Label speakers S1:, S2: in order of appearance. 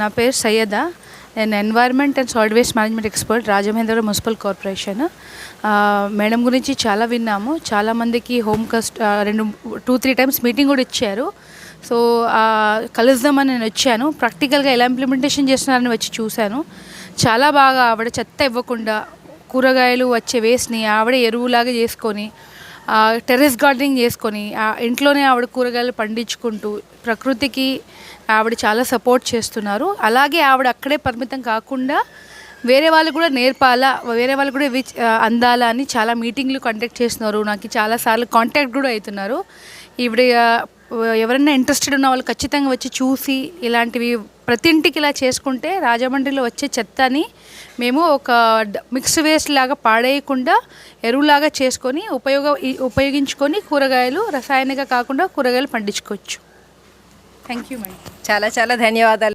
S1: నా పేరు సయ్యద. నేను environment and solid waste management expert, Rajamahendra municipal corporation. Madam గురించి చాలా విన్నాము. చాలామందికి హోమ్ 2-3 టైమ్స్ మీటింగ్ కూడా ఇచ్చారు. సో కలుద్దామని నేను వచ్చాను. ప్రాక్టికల్గా ఎలా ఇంప్లిమెంటేషన్ చేస్తున్నారని వచ్చి చూశాను. చాలా బాగా ఆవిడ చెత్త ఇవ్వకుండా కూరగాయలు వచ్చే వేస్ట్ని ఆవిడ ఎరువులాగా చేసుకొని, టెర్రస్ గార్డెనింగ్ చేసుకొని, ఇంట్లోనే ఆవిడ కూరగాయలు పండించుకుంటూ ప్రకృతికి ఆవిడ చాలా సపోర్ట్ చేస్తున్నారు. అలాగే ఆవిడ అక్కడే పరిమితం కాకుండా వేరే వాళ్ళు కూడా నేర్పాలా, వేరే వాళ్ళు కూడా అందాలా అని చాలా మీటింగ్లు కండక్ట్ చేస్తున్నారు. నాకు చాలాసార్లు కాంటాక్ట్ కూడా అవుతున్నారు. ఈవిడ ఎవరైనా ఇంట్రెస్టెడ్ ఉన్న వాళ్ళు ఖచ్చితంగా వచ్చి చూసి ఇలాంటివి ప్రతి ఇంటికి ఇలా చేసుకుంటే రాజమండ్రిలో వచ్చే చెత్తని మేము ఒక మిక్స్డ్ వేస్ట్ లాగా పాడేయకుండా ఎరువులాగా చేసుకొని ఉపయోగించుకొని కూరగాయలు రసాయనిక కాకుండా కూరగాయలు పండించుకోవచ్చు. Thank you madam.
S2: చాలా చాలా ధన్యవాదాలు.